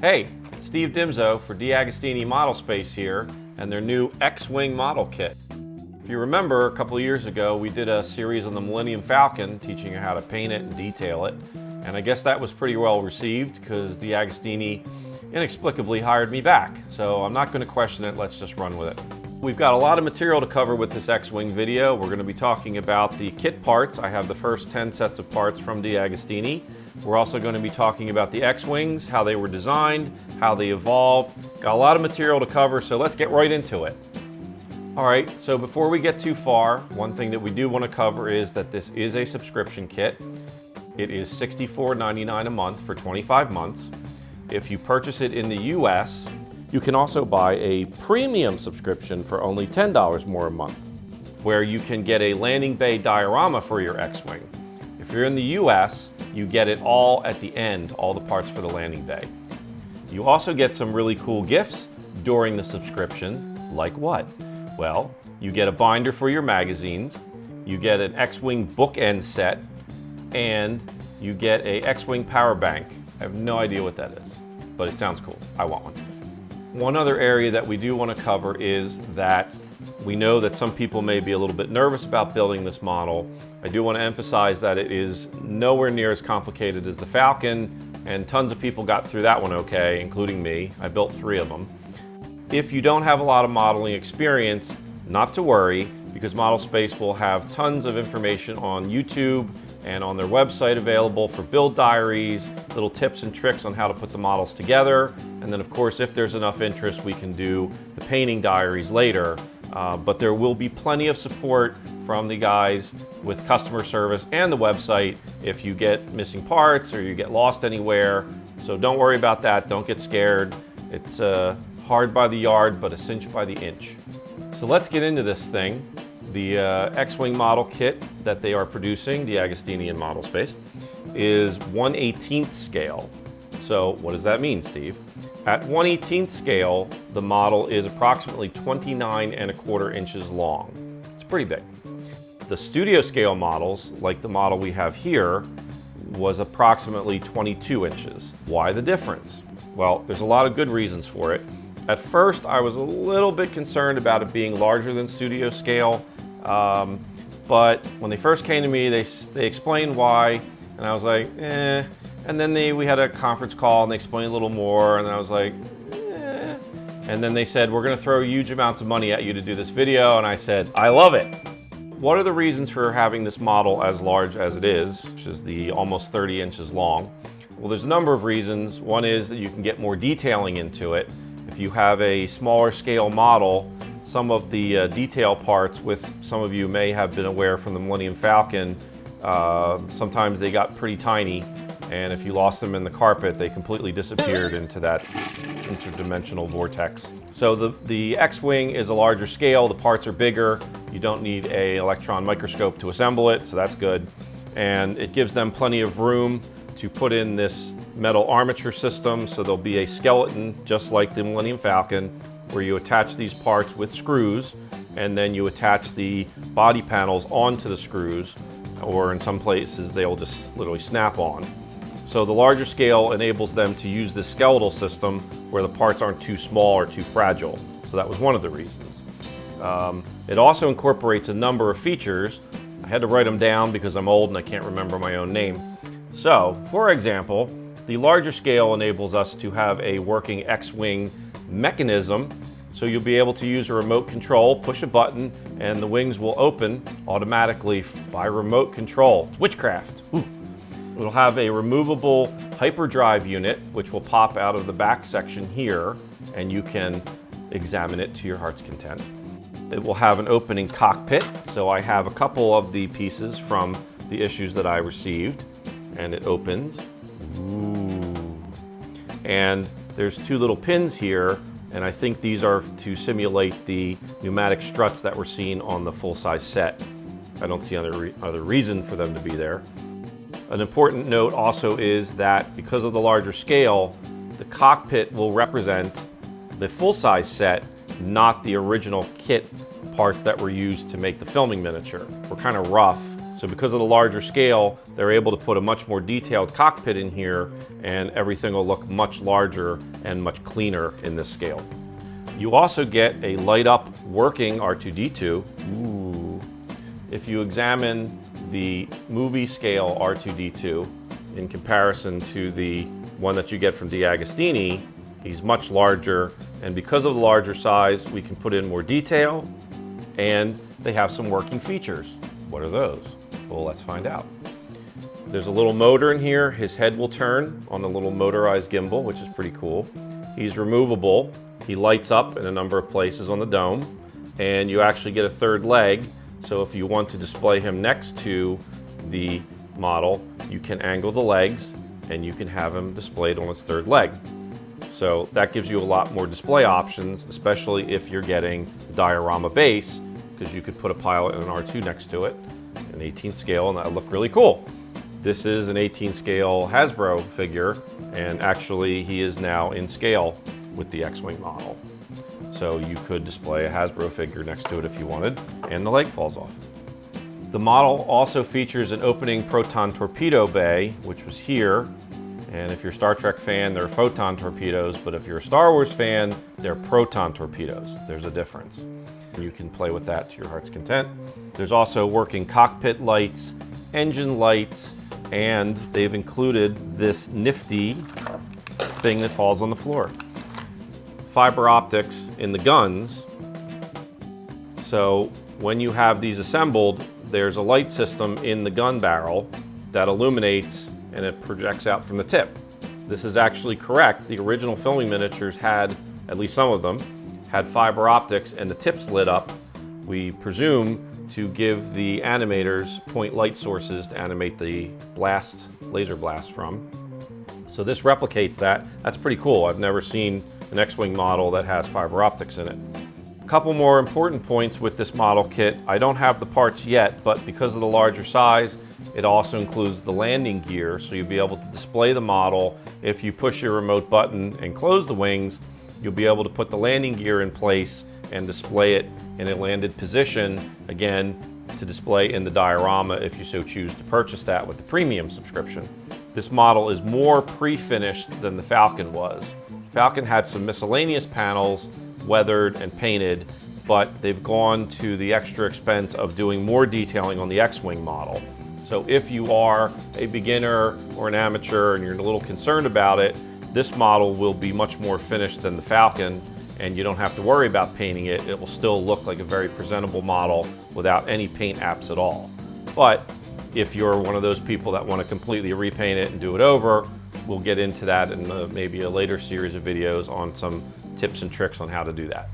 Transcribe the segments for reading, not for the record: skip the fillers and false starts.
Hey, it's Steve Dymszo for Agostini ModelSpace here and their new X-Wing model kit. If you remember, a couple of years ago we did a series on the Millennium Falcon teaching you how to paint it and detail it, and I guess that was pretty well received because Agostini inexplicably hired me back. So I'm not going to question it, let's just run with it. We've got a lot of material to cover with this X-Wing video. We're going to be talking about the kit parts. I have the first 10 sets of parts from Agostini. We're also going to be talking about the X-Wings, how they were designed, how they evolved. Got a lot of material to cover, so let's get right into it. All right, so before we get too far, one thing that we do want to cover is that this is a subscription kit. It is $64.99 a month for 25 months. If you purchase it in the US, you can also buy a premium subscription for only $10 more a month, where you can get a landing bay diorama for your X-Wing. If you're in the US, you get it all at the end, all the parts for the landing bay. You also get some really cool gifts during the subscription, like what? Well, you get a binder for your magazines, you get an X-Wing bookend set, and you get a X-Wing power bank. I have no idea what that is, but it sounds cool. I want one. One other area that we do want to cover is that we know that some people may be a little bit nervous about building this model. I do want to emphasize that it is nowhere near as complicated as the Falcon, and tons of people got through that one okay, including me. I built 3 of them. If you don't have a lot of modeling experience, not to worry, because ModelSpace will have tons of information on YouTube and on their website available for build diaries, little tips and tricks on how to put the models together. And then of course, if there's enough interest, we can do the painting diaries later. But there will be plenty of support from the guys with customer service and the website if you get missing parts or you get lost anywhere. So don't worry about that, don't get scared. It's hard by the yard, but a cinch by the inch. So let's get into this thing. The X-Wing model kit that they are producing, Agostini and ModelSpace, is 1/18th scale. So what does that mean, Steve? At 1/18th scale, the model is approximately 29¼ inches long. It's pretty big. The studio scale models, like the model we have here, was approximately 22 inches. Why the difference? Well, there's a lot of good reasons for it. At first, I was a little bit concerned about it being larger than studio scale, but when they first came to me, they explained why, and I was like, eh. And then we had a conference call and they explained a little more, and I was like, eh. And then they said, we're gonna throw huge amounts of money at you to do this video, and I said, I love it. What are the reasons for having this model as large as it is, which is the almost 30 inches long? Well, there's a number of reasons. One is that you can get more detailing into it. If you have a smaller scale model, some of the detail parts, with some of you may have been aware from the Millennium Falcon, sometimes they got pretty tiny, and if you lost them in the carpet, they completely disappeared into that interdimensional vortex. So the X-Wing is a larger scale, the parts are bigger, you don't need an electron microscope to assemble it, so that's good. And it gives them plenty of room to put in this metal armature system, so there'll be a skeleton just like the Millennium Falcon, where you attach these parts with screws, and then you attach the body panels onto the screws, or in some places they'll just literally snap on. So the larger scale enables them to use this skeletal system where the parts aren't too small or too fragile. So that was one of the reasons. It also incorporates a number of features. I had to write them down because I'm old and I can't remember my own name. So, for example, the larger scale enables us to have a working X-Wing mechanism. So you'll be able to use a remote control, push a button, and the wings will open automatically by remote control. It's witchcraft. Ooh. It'll have a removable hyperdrive unit, which will pop out of the back section here, and you can examine it to your heart's content. It will have an opening cockpit, so I have a couple of the pieces from the issues that I received, and it opens. Ooh. And there's 2 little pins here, and I think these are to simulate the pneumatic struts that were seen on the full-size set. I don't see other reason for them to be there. An important note also is that because of the larger scale, the cockpit will represent the full-size set, not the original kit parts that were used to make the filming miniature. We're kind of rough, So because of the larger scale, they're able to put a much more detailed cockpit in here, and everything will look much larger and much cleaner in this scale. You also get a light up working R2-D2. Ooh. If you examine the movie scale R2-D2 in comparison to the one that you get from Agostini, he's much larger, and because of the larger size, we can put in more detail, and they have some working features. What are those? Well, let's find out. There's a little motor in here. His head will turn on a little motorized gimbal, which is pretty cool. He's removable. He lights up in a number of places on the dome, and you actually get a third leg. So if you want to display him next to the model, you can angle the legs and you can have him displayed on his third leg. So that gives you a lot more display options, especially if you're getting the diorama base, because you could put a pilot and an R2 next to it, an 18th scale, and that would look really cool. This is an 18th scale Hasbro figure, and actually he is now in scale with the X-Wing model. So you could display a Hasbro figure next to it if you wanted, and the leg falls off. The model also features an opening proton torpedo bay, which was here. And if you're a Star Trek fan, they're photon torpedoes, but if you're a Star Wars fan, they're proton torpedoes. There's a difference. You can play with that to your heart's content. There's also working cockpit lights, engine lights, and they've included this nifty thing that falls on the floor. Fiber optics in the guns. So when you have these assembled, there's a light system in the gun barrel that illuminates and it projects out from the tip. This is actually correct. The original filming miniatures had, at least some of them, had fiber optics and the tips lit up. We presume to give the animators point light sources to animate the laser blast from. So this replicates that. That's pretty cool. I've never seen an X-Wing model that has fiber optics in it. A couple more important points with this model kit. I don't have the parts yet, but because of the larger size, it also includes the landing gear, so you'll be able to display the model. If you push your remote button and close the wings, you'll be able to put the landing gear in place and display it in a landed position, again, to display in the diorama if you so choose to purchase that with the premium subscription. This model is more pre-finished than the Falcon was. Falcon had some miscellaneous panels, weathered and painted, but they've gone to the extra expense of doing more detailing on the X-Wing model. So if you are a beginner or an amateur and you're a little concerned about it, this model will be much more finished than the Falcon, and you don't have to worry about painting it. It will still look like a very presentable model without any paint apps at all. But if you're one of those people that want to completely repaint it and do it over, we'll get into that in maybe a later series of videos on some tips and tricks on how to do that.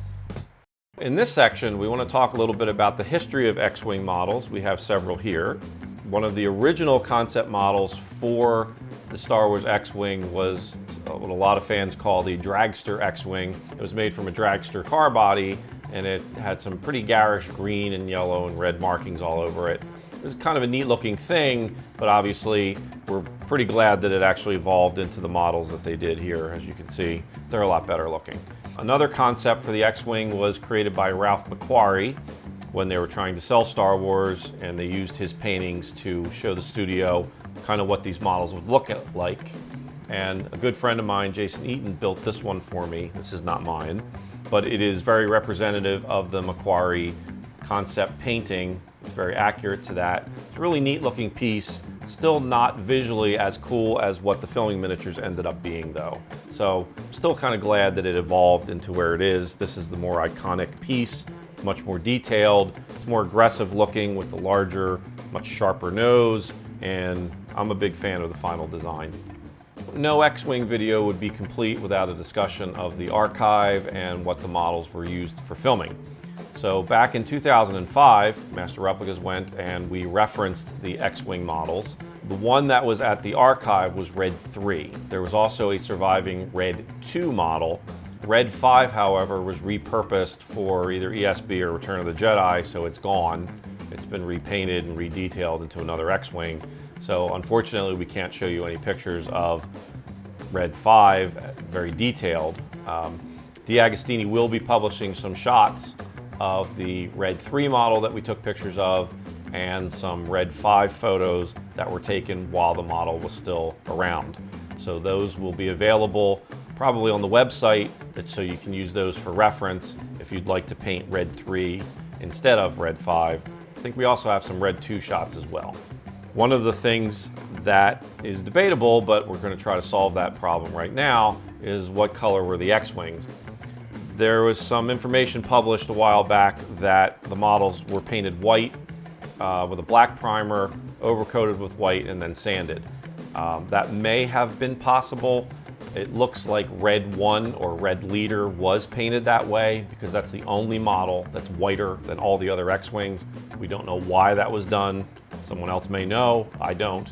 In this section, we want to talk a little bit about the history of X-Wing models. We have several here. One of the original concept models for the Star Wars X-Wing was what a lot of fans call the dragster X-Wing. It was made from a dragster car body, and it had some pretty garish green and yellow and red markings all over it. It was kind of a neat looking thing, but obviously we're pretty glad that it actually evolved into the models that they did here. As you can see, they're a lot better looking. Another concept for the X-Wing was created by Ralph McQuarrie when they were trying to sell Star Wars, and they used his paintings to show the studio kind of what these models would look like. And a good friend of mine, Jason Eaton, built this one for me. This is not mine, but it is very representative of the McQuarrie concept painting. It's very accurate to that. It's a really neat looking piece, still not visually as cool as what the filming miniatures ended up being though. So I'm still kind of glad that it evolved into where it is. This is the more iconic piece. It's much more detailed. It's more aggressive looking with the larger, much sharper nose, and I'm a big fan of the final design. No X-Wing video would be complete without a discussion of the archive and what the models were used for filming. So back in 2005, Master Replicas went and we referenced the X-Wing models. The one that was at the archive was Red 3. There was also a surviving Red 2 model. Red 5, however, was repurposed for either ESB or Return of the Jedi, so it's gone. It's been repainted and redetailed into another X-Wing. So unfortunately, we can't show you any pictures of Red 5, very detailed. Agostini will be publishing some shots of the Red 3 model that we took pictures of, and some Red 5 photos that were taken while the model was still around. So those will be available probably on the website, so you can use those for reference if you'd like to paint Red 3 instead of Red 5. I think we also have some Red 2 shots as well. One of the things that is debatable, but we're going to try to solve that problem right now, is what color were the X-wings. There was some information published a while back that the models were painted white with a black primer, overcoated with white, and then sanded. That may have been possible. It looks like Red 1 or Red Leader was painted that way because that's the only model that's whiter than all the other X-wings. We don't know why that was done. Someone else may know, I don't.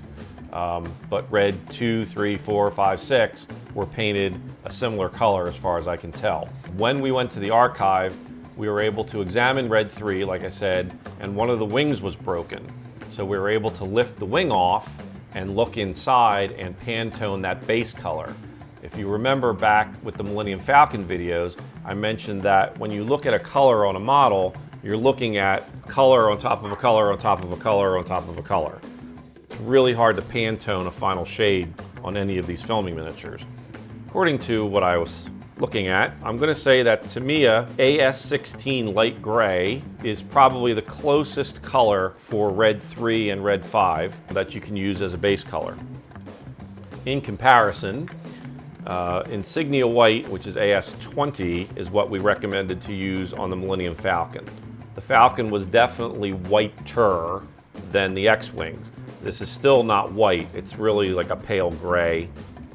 But Red 2, 3, 4, 5, 6 were painted a similar color as far as I can tell. When we went to the archive, we were able to examine Red 3, like I said, and one of the wings was broken. So we were able to lift the wing off and look inside and Pantone that base color. If you remember back with the Millennium Falcon videos, I mentioned that when you look at a color on a model, you're looking at color on top of a color on top of a color on top of a color. It's really hard to Pantone a final shade on any of these filming miniatures. According to what I was looking at, I'm going to say that Tamiya AS16 light gray is probably the closest color for Red 3 and Red 5 that you can use as a base color. In comparison, Insignia White, which is AS20, is what we recommended to use on the Millennium Falcon. The Falcon was definitely whiter than the X-Wings. This is still not white, it's really like a pale gray,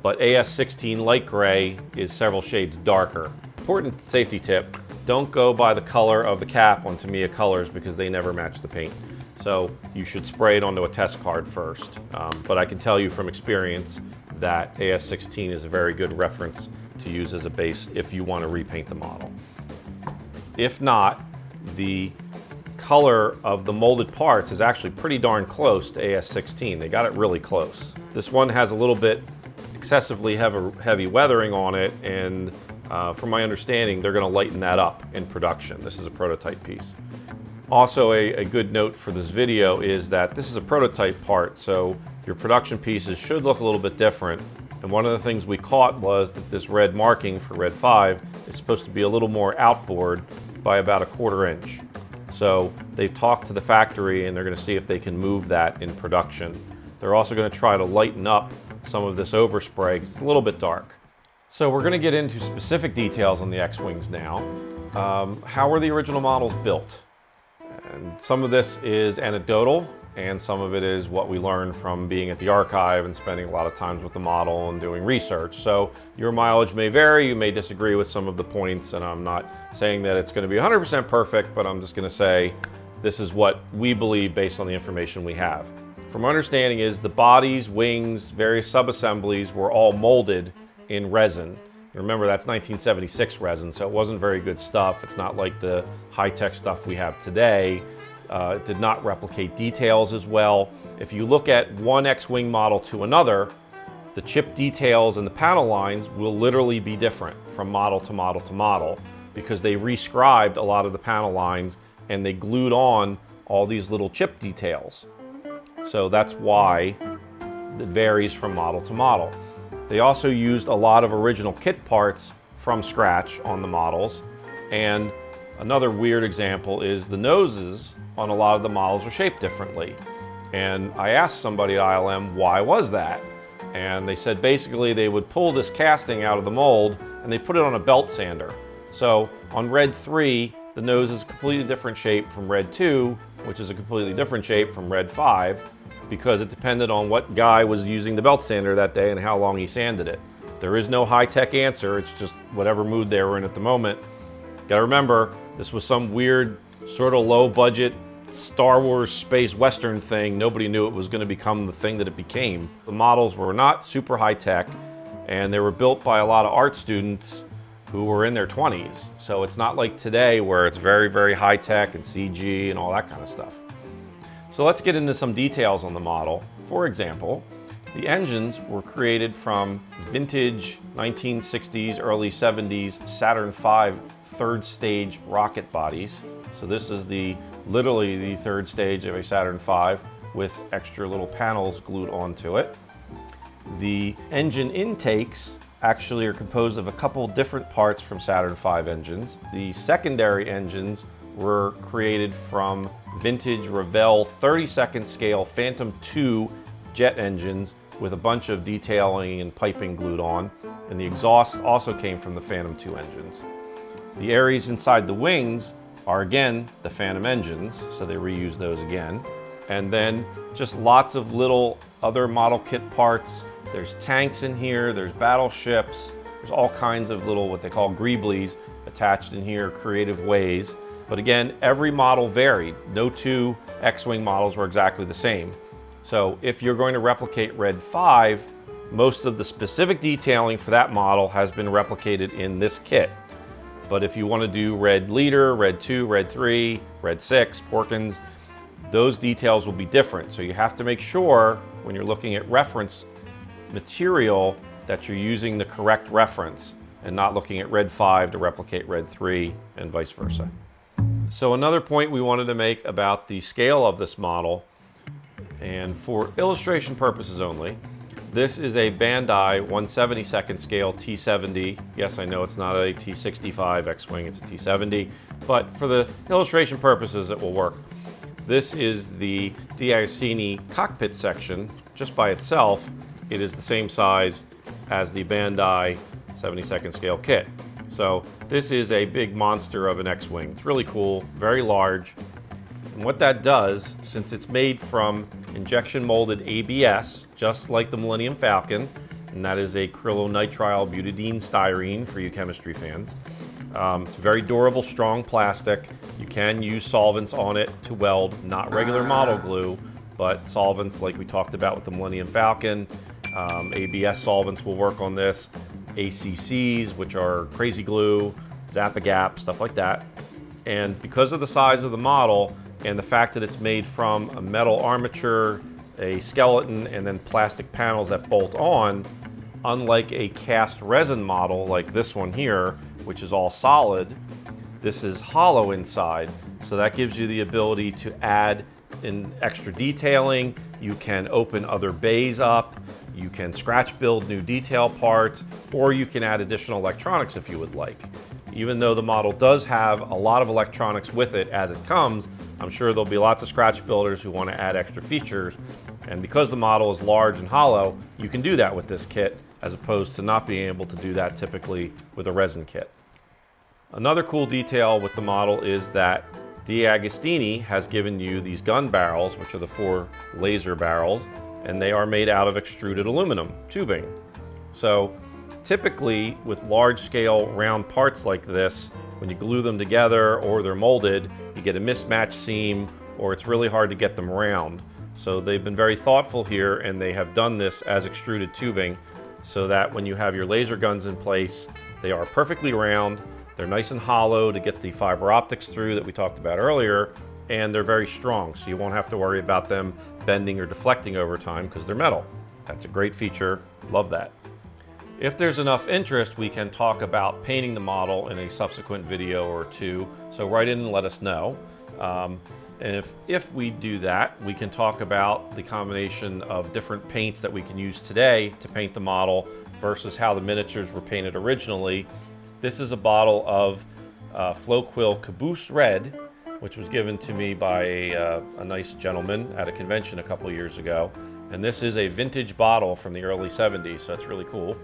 but AS16 light gray is several shades darker. Important safety tip, don't go by the color of the cap on Tamiya colors because they never match the paint. So you should spray it onto a test card first. But I can tell you from experience that AS16 is a very good reference to use as a base if you want to repaint the model. If not, the color of the molded parts is actually pretty darn close to AS16. They got it really close. This one has a little bit excessively heavy weathering on it, and from my understanding, they're going to lighten that up in production. This is a prototype piece. Also, a good note for this video is that this is a prototype part, so your production pieces should look a little bit different. And one of the things we caught was that this red marking for Red 5 is supposed to be a little more outboard by about a 1/4 inch. So they've talked to the factory and they're going to see if they can move that in production. They're also going to try to lighten up some of this overspray because it's a little bit dark. So we're going to get into specific details on the X-Wings now. How were the original models built? And some of this is anecdotal, and some of it is what we learned from being at the archive and spending a lot of times with the model and doing research. So your mileage may vary, you may disagree with some of the points, and I'm not saying that it's going to be 100% perfect, but I'm just going to say this is what we believe based on the information we have. From my understanding is the bodies, wings, various sub-assemblies were all molded in resin. Remember, that's 1976 resin, so it wasn't very good stuff. It's not like the high-tech stuff we have today. It did not replicate details as well. If you look at one X-Wing model to another, the chip details and the panel lines will literally be different from model to model to model because they rescribed a lot of the panel lines and they glued on all these little chip details. So that's why it varies from model to model. They also used a lot of original kit parts from scratch on the models. And another weird example is the noses on a lot of the models are shaped differently. And I asked somebody at ILM, why was that? And they said basically they would pull this casting out of the mold and they put it on a belt sander. So on Red 3, the nose is a completely different shape from Red 2, which is a completely different shape from Red 5, because it depended on what guy was using the belt sander that day and how long he sanded it. There is no high-tech answer, it's just whatever mood they were in at the moment. Gotta remember, this was some weird, sort of low-budget Star Wars space western thing. Nobody knew it was going to become the thing that it became. The models were not super high-tech, and they were built by a lot of art students who were in their 20s. So it's not like today where it's very, very high-tech and CG and all that kind of stuff. So let's get into some details on the model. For example, the engines were created from vintage 1960s, early 70s Saturn V third stage rocket bodies. So this is the literally the third stage of a Saturn V with extra little panels glued onto it. The engine intakes actually are composed of a couple different parts from Saturn V engines. The secondary engines were created from vintage Revell 32nd scale Phantom II jet engines with a bunch of detailing and piping glued on, and the exhaust also came from the Phantom II engines. The areas inside the wings are again the Phantom engines, so they reuse those again. And then just lots of little other model kit parts. There's tanks in here, there's battleships, there's all kinds of little what they call greeblies attached in here, creative ways. But again, every model varied. No two X-Wing models were exactly the same. So if you're going to replicate Red 5, most of the specific detailing for that model has been replicated in this kit. But if you want to do Red Leader, Red 2, Red 3, Red 6, Porkins, those details will be different. So you have to make sure when you're looking at reference material that you're using the correct reference and not looking at Red 5 to replicate Red 3 and vice versa. So another point we wanted to make about the scale of this model, and for illustration purposes only, this is a Bandai 1/72nd scale T70. Yes, I know it's not a T65 X-Wing, it's a T70, but for the illustration purposes it will work. This is the Agostini cockpit section. Just by itself, it is the same size as the Bandai 72nd scale kit. So this is a big monster of an X-Wing. It's really cool, very large. And what that does, since it's made from injection molded ABS, just like the Millennium Falcon, and that is acrylonitrile butadiene styrene for you chemistry fans. It's very durable, strong plastic. You can use solvents on it to weld, not regular model glue, but solvents like we talked about with the Millennium Falcon. ABS solvents will work on this. ACCs, which are crazy glue, Zap-A-Gap, stuff like that. And because of the size of the model and the fact that it's made from a metal armature, a skeleton, and then plastic panels that bolt on, unlike a cast resin model like this one here, which is all solid, this is hollow inside. So that gives you the ability to add in extra detailing. You can open other bays up. You can scratch build new detail parts, or you can add additional electronics if you would like. Even though the model does have a lot of electronics with it as it comes, I'm sure there'll be lots of scratch builders who want to add extra features. And because the model is large and hollow, you can do that with this kit, as opposed to not being able to do that typically with a resin kit. Another cool detail with the model is that Agostini has given you these gun barrels, which are the 4 laser barrels, and they are made out of extruded aluminum tubing. So typically with large scale round parts like this, when you glue them together or they're molded, you get a mismatched seam or it's really hard to get them round. So they've been very thoughtful here, and they have done this as extruded tubing so that when you have your laser guns in place, they are perfectly round, they're nice and hollow to get the fiber optics through that we talked about earlier, and they're very strong, so you won't have to worry about them bending or deflecting over time because they're metal. That's a great feature, love that. If there's enough interest, we can talk about painting the model in a subsequent video or two, so write in and let us know. And if we do that, we can talk about the combination of different paints that we can use today to paint the model versus how the miniatures were painted originally. This is a bottle of Floquil Caboose Red, which was given to me by a nice gentleman at a convention a couple years ago. And this is a vintage bottle from the early 70s, so that's really cool.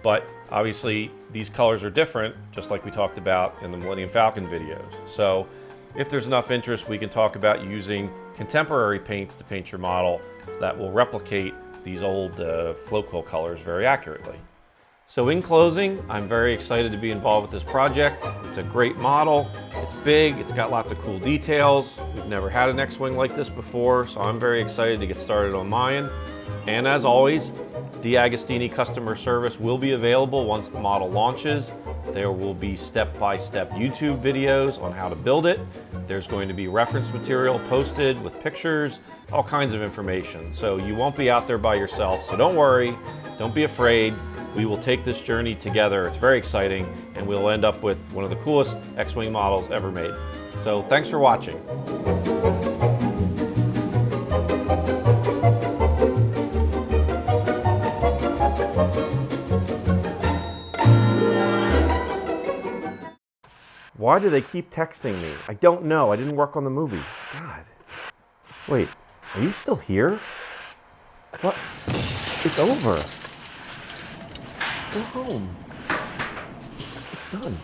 But obviously these colors are different, just like we talked about in the Millennium Falcon videos. So if there's enough interest, we can talk about using contemporary paints to paint your model that will replicate these old Floquil colors very accurately. So in closing, I'm very excited to be involved with this project. It's a great model, it's big, it's got lots of cool details. We've never had an X-Wing like this before, so I'm very excited to get started on mine. And as always, Agostini customer service will be available once the model launches. There will be step-by-step YouTube videos on how to build it. There's going to be reference material posted with pictures, all kinds of information. So you won't be out there by yourself, so don't worry, don't be afraid. We will take this journey together. It's very exciting, and we'll end up with one of the coolest X-Wing models ever made. So thanks for watching. Why do they keep texting me? I don't know. I didn't work on the movie. God. Wait, are you still here? What? It's over. Go home. It's done.